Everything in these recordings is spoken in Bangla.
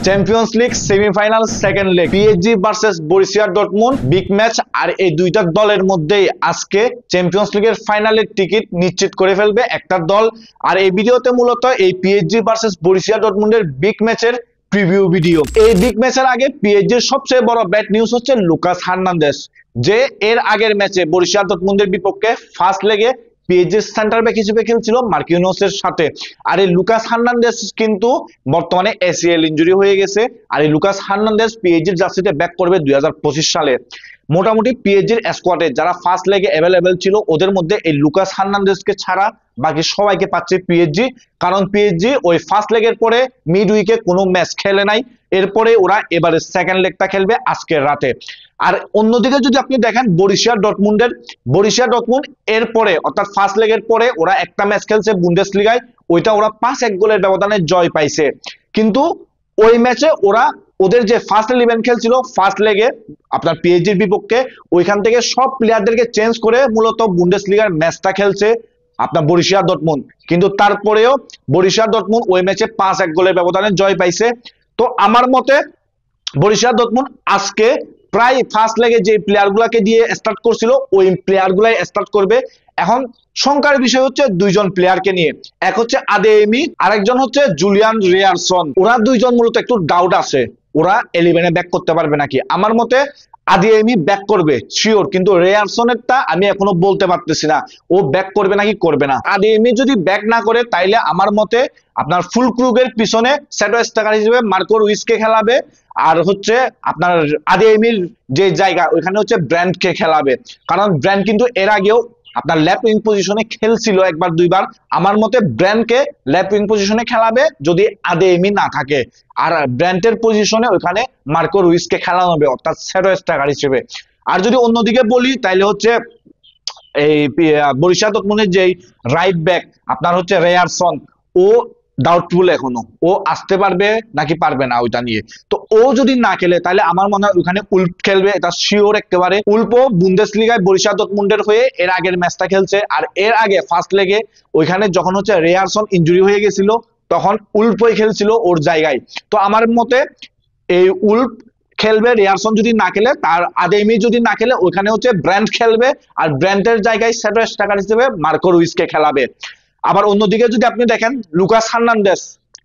Champions League semifinal second leg PSG versus Borussia Dortmund big match. আর এই দুইটা দলের মধ্যেই আজকে চ্যাম্পিয়ন্স লিগের ফাইনালের টিকিট নিশ্চিত করে ফেলবে একটা দল। আর এই ভিডিওতে মূলত এই পিএসজি ভার্সেস বরুসিয়া ডর্টমুন্ডের বিগ ম্যাচের প্রিভিউ ভিডিও। এই বিগ ম্যাচের আগে পিএসজির সবচেয়ে বড় ব্যাড নিউজ হচ্ছে লুকাস হার্নান্দেজ, যে এর আগের ম্যাচে বরুসিয়া ডর্টমুন্ডের বিপক্ষে ফার্স্ট লেগে পিএসজির সেন্টার ব্যাক হিসেবে খেলছিল মার্কিনোসের সাথে। আর এই লুকাস হার্নান্দেজ কিন্তু বর্তমানে এসিএল ইনজুরি হয়ে গেছে। আর এই লুকাস হার্নান্দেজ পিএসজির জার্সিতে ব্যাক করবে 2025 সালে। মোটামুটি পিএসজির স্কোয়াডে যারা ফার্স্ট লেগে অ্যাভেলেবেল ছিল ওদের মধ্যে এই লুকাস হার্নান্দেজকে ছাড়া বাকি সবাইকে পাচ্ছে পিএসজি। কারণ পিএসজি ওই ফার্স্ট লেগের পরে মিড উইকে কোনো ম্যাচ খেলে নাই, এরপরে ওরা এবারে সেকেন্ড লেগটা খেলবে আজকের রাতে। আর অন্যদিকে যদি আপনি দেখেন বরুসিয়া ডর্টমুন্ড এরপরে অর্থাৎ ফার্স্ট লেগের পরে ওরা একটা ম্যাচ খেলছে বুন্ডেসলিগায়, ওইটা ওরা 5-1 গোলের ব্যবধানে জয় পাইছে। কিন্তু ওই ম্যাচে ওরা ওদের যে ফার্স্ট 11 খেলছিল ফার্স্ট লেগে আপনার পিএসজির বিপক্ষে, ওইখান থেকে সব প্লেয়ারদেরকে চেঞ্জ করে মূলত বুন্ডেসলিগার ম্যাচটা খেলছে আপনার বরুসিয়া ডর্টমুন্ড। কিন্তু তারপরেও বরুসিয়া ডর্টমুন্ড ওই ম্যাচে 5-1 গোলের ব্যবধানে জয় পাইছে। তো আমার মতে বরুসিয়া ডর্টমুন্ড আজকে প্রায় ফার্স্ট লেগে যে প্লেয়ার গুলাকে দিয়ে স্টার্ট করছিল ওই প্লেয়ার গুলাই স্টার্ট করবে। এখন সংখ্যার বিষয় হচ্ছে দুইজন প্লেয়ারকে নিয়ে, এক হচ্ছে আদেমি, আরেকজন হচ্ছে জুলিয়ান রিয়ারসন। ওরা দুইজন মূলত একটু ডাউট আছে ওরা 11-এ ব্যাক করতে পারবে নাকি। আমার মতে আদেমি ব্যাক করবে শিওর, কিন্তু রিয়ারসনেরটা আমি এখনো বলতে পারতেছি না ও ব্যাক করবে নাকি করবে না। আদেমি যদি ব্যাক না করে তাইলে আমার মতে আপনার ফুলক্রুগের পিছনে সেটো স্ট্রাইকার হিসেবে মার্কো রুইসকে খেলাবে, আর হচ্ছে আপনার আদেমির যে জায়গা ওইখানে হচ্ছে ব্র্যান্ডকে খেলাবে। কারণ ব্র্যান্ড কিন্তু এর আগেও আপনার লেফট উইং পজিশনে খেলছিল একবার দুইবার। আমার মতে ব্র্যান্ডকে লেফট উইং পজিশনে খেলাবে যদি আদেমি না থাকে, আর ব্র্যান্ডের পজিশনে ওইখানে মার্কো রুইসকে খেলানো হবে অর্থাৎ সেটো স্ট্রাইকার হিসেবে। আর যদি অন্যদিকে বলি তাইলে হচ্ছে এই বরুসিয়া ডর্টমুন্ডের যে রাইট ব্যাক আপনার হচ্ছে রিয়ারসন, ও ডাউটফুল এখনো ও আসতে পারবে নাকি পারবে না ওইটা নিয়ে। তো ও যদি না খেলে তাহলে আমার মনে হয় ওখানে উল্প খেলবে, এটা শিওর একেবারে। উল্পো বুন্ডেসলিগায় বরুসিয়া ডর্টমুন্ডের হয়ে এর আগের ম্যাচটা খেলছে, আর এর আগে ফার্স্ট লেগে ওইখানে যখন হচ্ছে রিয়ারসন ইনজুরি হয়ে গেছিল তখন উল্পই খেলছিল ওর জায়গায়। তো আমার মতে এই উল্প খেলবে, রিয়ারসন যদি না খেলে, তার আদেমি যদি না খেলে ওইখানে হচ্ছে ব্র্যান্ড খেলবে, আর ব্র্যান্ডের জায়গায় সেটো স্ট্রাইকার হিসেবে মার্কো রুইসকে খেলাবে। আবার অন্যদিকে যদি আপনি দেখেন লুকাস হার্নান্দেজ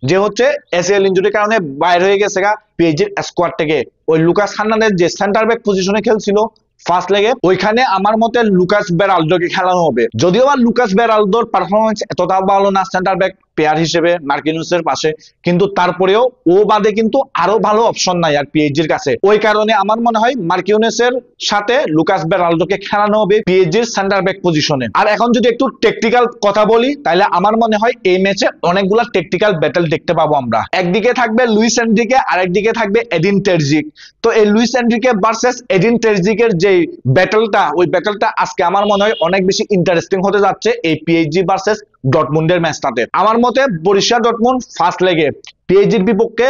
যে হচ্ছে এসিএল ইনজুরির কারণে বাইরে হয়ে গেছে পিএসজির স্কোয়াড থেকে, ওই লুকাস হার্নান্দেজ যে সেন্টার ব্যাক পজিশনে খেলছিল ফার্স্ট লেগে ওইখানে আমার মতে লুকাস বেরালদোকে খেলানো হবে। যদিও বা লুকাস বেরালদোর পারফরমেন্স এতটা ভালো না সেন্টার ব্যাক পেয়ার হিসেবে মার্কিনোসের পাশে, কিন্তু তারপরেও ও বাদে কিন্তু আরো ভালো অপশন নাই আর পিএসজির কাছে। ওই কারণে আমার মনে হয় মার্কিনোসের সাথে লুকাস বেরালদোকে খেলানো হবে পিএসজির সেন্টার ব্যাক পজিশনে। আর এখন যদি একটু টেকনিক্যাল কথা বলি তাহলে আমার মনে হয় এই ম্যাচে অনেকগুলা টেকনিক্যাল ব্যাটল দেখতে পাবো আমরা। একদিকে থাকবে লুইস এনরিকে, আরেকদিকে থাকবে এডিন টেরজিক। তো এই লুইস এনরিকে ভার্সেস এডিন টেরজিকের যে ব্যাটলটা, ওই ব্যাটলটা আজকে আমার মনে হয় অনেক বেশি ইন্টারেস্টিং হতে যাচ্ছে এই পিএসজি ভার্সেস ডর্টমুন্ডের ম্যাচটাতে। আমার মতে বরুসিয়া ডর্টমুন্ড ফার্স্ট লেগে পিএসজির বিপক্ষে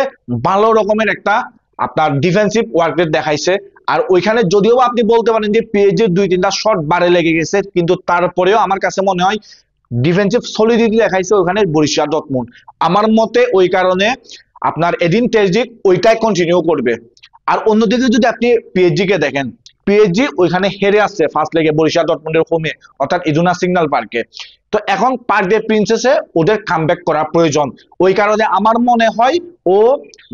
ভালো রকমের একটা আপনার ডিফেন্সিভ ওয়ার্ক রেট দেখাইছে। আর ওইখানে যদিও আপনি বলতে পারেন যে পিএসজির 2-3টা শট বারে লেগে গেছে, কিন্তু তারপরেও আমার কাছে মনে হয় ডিফেন্সিভ সলিডিটি দেখাইছে ওইখানে বরুসিয়া ডর্টমুন্ড। আমার মতে ওই কারণে আপনার এডিন টেরজিক ওইটাই কন্টিনিউ করবে। আর অন্যদিকে যদি আপনি পিএসজি কে দেখেন, পিএসজি ওইখানে হেরে আসছে ফার্স্ট লেগে বরুসিয়া ডর্টমুন্ডের হোমে অর্থাৎ ইদুনা সিগন্যাল পার্কে। তো এখন পার্ক ডে প্রিন্সেসে ওদের কামব্যাক করা প্রয়োজন। ওই কারণে আমার মনে হয় ও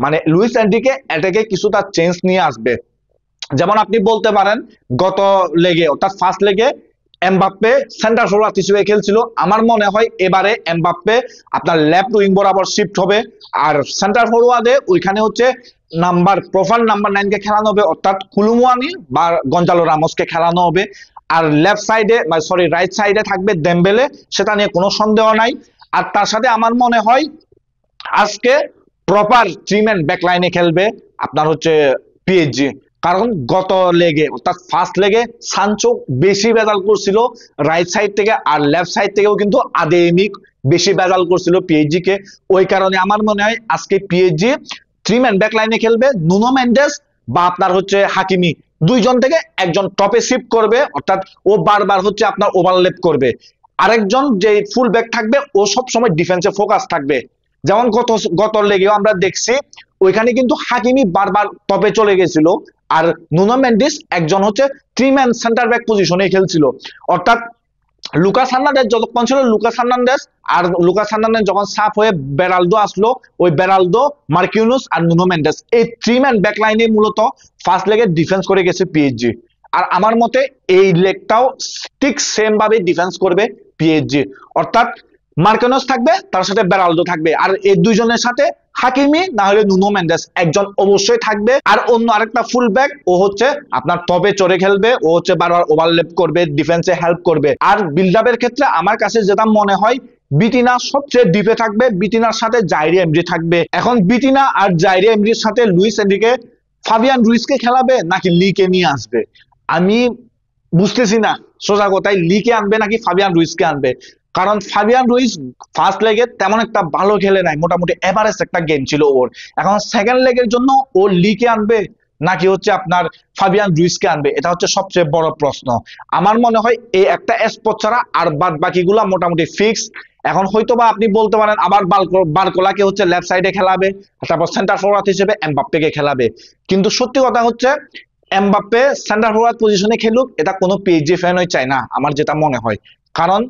মানে লুইস এনরিকে এটাকে কিছুটা চেঞ্জ নিয়ে আসবে। যেমন আপনি বলতে পারেন গত লেগে অর্থাৎ ফার্স্ট লেগে এমবাপ্পে সেন্টার ফরওয়ার্ড হিসেবে খেলছিল, আমার মনে হয় এবারে এমবাপ্পে আপনার লেফট উইং বরাবর শিফট হবে, আর সেন্টার ফরওয়ার্ডে ওইখানে হচ্ছে প্রোফাইল নাম্বার 9 কে খেলানো হবে অর্থাৎ কুলুমুয়ানি বা গঞ্জালো রামোসকে খেলানো হবে। আর লেফট সাইডে রাইট সাইডে থাকবে দেমবেলে, সেটা নিয়ে কোনো সন্দেহ নাই। আর তার সাথে আমার মনে হয় আজকে প্রপার 3-ম্যান ব্যাক লাইনে খেলবে আপনার হচ্ছে পিএসজি। কারণ গত লেগে অর্থাৎ ফার্স্ট লেগে সানচো বেশি বেজাল করছিল রাইট সাইড থেকে, আর লেফট সাইড থেকেও কিন্তু আদেমি বেশি বেজাল করছিল পিএসজি কে। ওই কারণে আমার মনে হয় আজকে পিএসজি 3-ম্যান ব্যাক লাইনে খেলবে। নুনো মেন্ডেস বা আপনার হচ্ছে হাকিমি দুইজন থেকে একজন টপে শিফট করবে, অর্থাৎ ও বারবার হচ্ছে আপনার ওভারল্যাপ করবে। আরেকজন যে ফুল ব্যাক থাকবে ও সব সময় ডিফেন্সে ফোকাস থাকবে। যেমন গত লেগেও আমরা দেখছি ওইখানে কিন্তু হাকিমি বারবার টপে চলে গেছিল, আর নুনো মেন্ডিস একজন হচ্ছে 3 ম্যান সেন্টার ব্যাক পজিশনে খেলছিল। অর্থাৎ লুকাস হার্নান্দেজ যতক্ষণ ছিল লুকাস হার্নান্দেজ, আর লুকাস হার্নান্দেজ যখন সাফ হয়ে বেরালদো আসলো, ওই বেরালদো, মার্কিউনোস আর নুনো মেন্ডেস, এই 3 ম্যান ব্যাক লাইনে মূলত ফার্স্ট লেগে ডিফেন্স করে গেছে পিএসজি। আর আমার মতে এই লেগটাও ঠিক সেম ভাবে ডিফেন্স করবে পিএসজি। অর্থাৎ মার্কিউনোস থাকবে, তার সাথে বেরালদো থাকবে, আর এই দুইজনের সাথে হাকিমি না হলে নুনো মেন্ডেস একজন অবশ্যই থাকবে। আর অন্য আরেকটা ফুল ব্যাক, ও হচ্ছে আপনার টপে চড়ে খেলবে, ও হচ্ছে বারবার ওভারল্যাপ করবে, ডিফেন্সে হেল্প করবে। আর বিল্ড আপের ক্ষেত্রে আমার কাছে যেটা মনে হয়, বিটিনা সবচেয়ে ডিপে থাকবে, বিটিনার সাথে জাইরি এমরি থাকবে। এখন বিটিনা আর জাইরি এমরির সাথে লুইস এনরিকে ফাবিয়ান রুইসকে খেলাবে নাকি লিকে নিয়ে আসবে, আমি বুঝতেছি না। সোজা কথায় লিকে আনবে নাকি ফাবিয়ান রুইসকে আনবে, কারণ ফাবিয়ান রুইস ফার্স্ট লেগে তেমন একটা ভালো খেলে নাই, মোটামুটি এভারেজ একটা গেম ছিল ওর। এখন সেকেন্ড লেগের জন্য ও লিকে আনবে নাকি হচ্ছে আপনার ফাবিয়ান রুইসকে আনবে, এটা হচ্ছে সবচেয়ে বড় প্রশ্ন। আমার মনে হয় এই একটা স্পট ছাড়া আর বাদ বাকিগুলা মোটামুটি ফিক্স। এখন হয়তোবা আপনি বলতে পারেন আবার বারকোলাকে হচ্ছে লেফট সাইডে খেলাবে, তারপর সেন্টার ফরওয়ার্ড হিসেবে এমবাপ্পেকে খেলাবে, কিন্তু সত্যি কথা হচ্ছে এমবাপ্পে সেন্টার ফরওয়ার্ড পজিশনে খেলুক এটা কোনো পিএসজি ফ্যানই চায় না, আমার যেটা মনে হয়। কারণ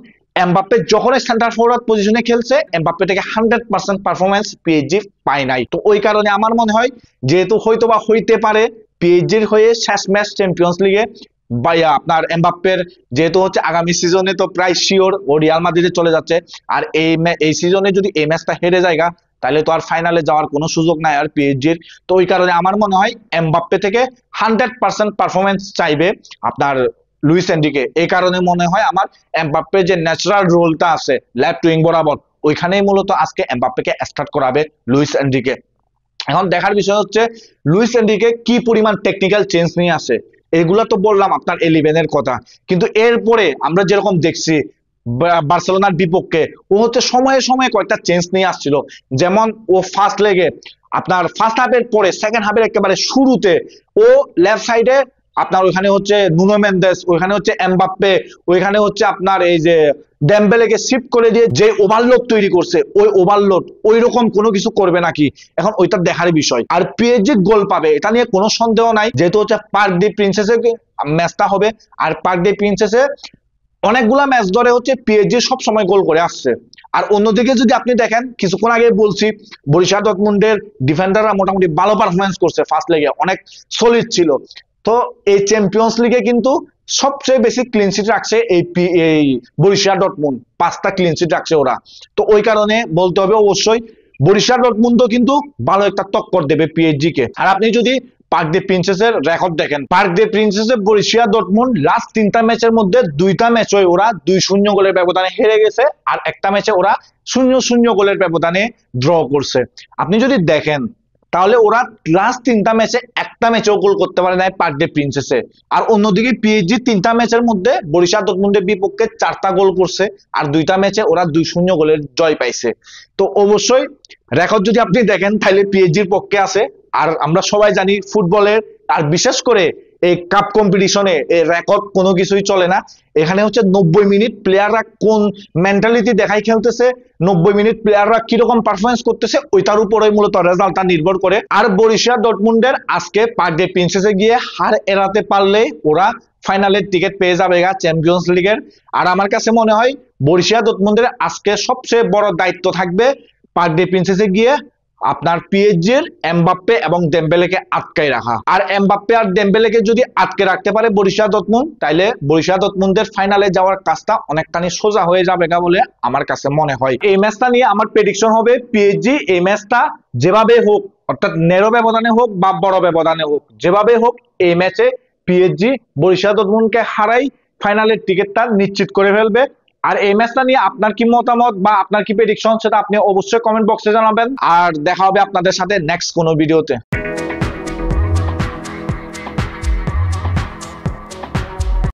এমবাপ্পে যখন সেন্টার ফরওয়ার্ড পজিশনে খেলছে, এমবাপ্পে থেকে 100% পারফরমেন্স পিএসজি পায় নাই। তো ওই কারণে আমার মনে হয় যেহেতু হয়তোবা হইতে পারে পিএসজির হয়ে শেষ ম্যাচ চ্যাম্পিয়ন্স লিগে বা আপনার এমবাপ্পের, যেহেতু হচ্ছে আগামী সিজনে তো প্রায় শিওর ও রিয়াল মাদ্রিদে চলে যাচ্ছে, আর এই সিজনে যদি এই ম্যাচটা হেরে যায় তাহলে তো আর ফাইনালে যাওয়ার কোনো সুযোগ নাই আর পিএসজির। তো ওই কারণে আমার মনে হয় এমবাপ্পে থেকে 100% পারফরমেন্স চাইবে আপনার লুইস এনরিকে। এই কারণে মনে হয় আমার এমবাপ্পের যে ন্যাচারাল রোলটা আছে লেফট উইং বরাবর, ওইখানেই মূলত আজকে এমবাপ্পেকে স্টার্ট করাবে লুইস এনরিকে। এখন দেখার বিষয় হচ্ছে লুইস এনরিকে কি পরিমাণ টেকনিক্যাল চেঞ্জ নিয়ে আসে। এগুলা তো বললাম আপনার 11-এর কথা, কিন্তু এরপরে আমরা যেরকম দেখছি বার্সেলোনার বিপক্ষে ও হচ্ছে সময়ে সময়ে কয়েকটা চেঞ্জ নিয়ে আসছিল। যেমন ও ফার্স্ট লেগে আপনার ফার্স্ট হাফের পরে সেকেন্ড হাফের একেবারে শুরুতে ও লেফট সাইডে আপনার ওইখানে হচ্ছে নুনো মেন্ডেস, ওইখানে হচ্ছে এমবাপ্পে, ওইখানে হচ্ছে আপনার এই যে ডেম্বেলেকে শিফট করে দিয়ে যে ওভারলোড তৈরি করছে, ওই ওভারলোড ওই রকম কোনো কিছু করবে নাকি এখন ওইটা দেখার বিষয়। আর পিএসজি গোল পাবে এটা নিয়ে কোনো সন্দেহ নাই, যেহেতু হচ্ছে পার্ক ডি প্রিন্সেসে ম্যাচটা হবে। আর পার্ক ডি প্রিন্সেসে অনেকগুলা ম্যাচ ধরে হচ্ছে পিএসজি সব সময় গোল করে আসছে। আর অন্যদিকে যদি আপনি দেখেন, কিছুক্ষণ আগে বলছি বরুসিয়া ডর্টমুন্ডের ডিফেন্ডাররা মোটামুটি ভালো পারফরমেন্স করছে, ফার্স্ট লেগে অনেক সলিড ছিল। তো এই চ্যাম্পিয়ন্স লিগে কিন্তু সবচেয়ে বেশি ক্লিন শিট রাখছে এই বরুসিয়া ডর্টমুন্ড, 5টা ক্লিন শিট রাখছে ওরা। তো ওই কারণে বলতে হবে অবশ্যই বরুসিয়া ডর্টমুন্ডও কিন্তু ভালো একটা টক্কর দেবে পিএসজি কে। আর আপনি যদি পার্ক ডে প্রিন্সেসের রেকর্ড দেখেন, পার্ক ডে প্রিন্সেসে বরুসিয়া ডর্টমুন্ড লাস্ট 3টা ম্যাচের মধ্যে 2টা ম্যাচ ওরা 2-0 গোলের ব্যবধানে হেরে গেছে, আর একটা ম্যাচে ওরা 0-0 গোলের ব্যবধানে ড্র করছে। আপনি যদি দেখেন তাহলে ওরা লাস্ট 3টা ম্যাচে একটা ম্যাচেও গোল করতে পারে নাই পার্ক ডে প্রিন্সেসে। আর অন্যদিকে পিএসজি 3টা ম্যাচের মধ্যে বরুসিয়া ডর্টমুন্ডের বিপক্ষে 4টা গোল করছে, আর 2টা ম্যাচে ওরা 2-0 গোলের জয় পাইছে। তো অবশ্যই রেকর্ড যদি আপনি দেখেন তাহলে পিএসজির পক্ষে আছে। আর আমরা সবাই জানি ফুটবলের, আর বিশেষ করে এই কাপ কম্পিটিশনে এই রেকর্ড কোনো কিছুই চলে না। এখানে হচ্ছে 90 মিনিট প্লেয়াররা কোন মেন্টালিটি দেখাই খেলতেছে, 90 মিনিট প্লেয়াররা কিরকম পারফরমেন্স করতেছে, ওইটার উপরে মূলত রেজাল্টটা নির্ভর করে। আর বরুসিয়া ডর্টমুন্ডের আজকে পার্ক ডে প্রিন্সেসে গিয়ে হার এড়াতে পারলে ওরা ফাইনালের টিকিট পেয়ে যাবে চ্যাম্পিয়ন্স লিগের। আর আমার কাছে মনে হয় বরুসিয়া ডর্টমুন্ডের আজকে সবচেয়ে বড় দায়িত্ব থাকবে পার্ক ডে প্রিন্সেসে গিয়ে আপনার পিএসজির এমবাপ্পে এবং ডেম্বেলেকে আটকায় রাখা। আর এমবাপ্পে আর ডেম্বেলেকে যদি আটকে রাখতে পারে বরুসিয়া ডর্টমুন্ড, তাইলে বরুসিয়া ডর্টমুন্ডের ফাইনালে যাওয়ার কাজটা অনেকটানি সোজা হয়ে যাবে বলে আমার কাছে মনে হয়। এই ম্যাচটা নিয়ে আমার প্রেডিকশন হবে পিএসজি এই ম্যাচটা যেভাবে হোক, অর্থাৎ ন্যারো ব্যবধানে হোক বা বড় ব্যবধানে হোক, যেভাবে হোক এই ম্যাচে পিএসজি বরুসিয়া ডর্টমুন্ডকে হারাই ফাইনালের টিকিটটা নিশ্চিত করে ফেলবে। আর এই ম্যাচটা নিয়ে আপনার কি মতামত বা আপনার কি প্রেডিকশন সেটা আপনি অবশ্যই কমেন্ট বক্সে জানাবেন। আর দেখা হবে আপনাদের সাথে নেক্সট কোনো ভিডিওতে।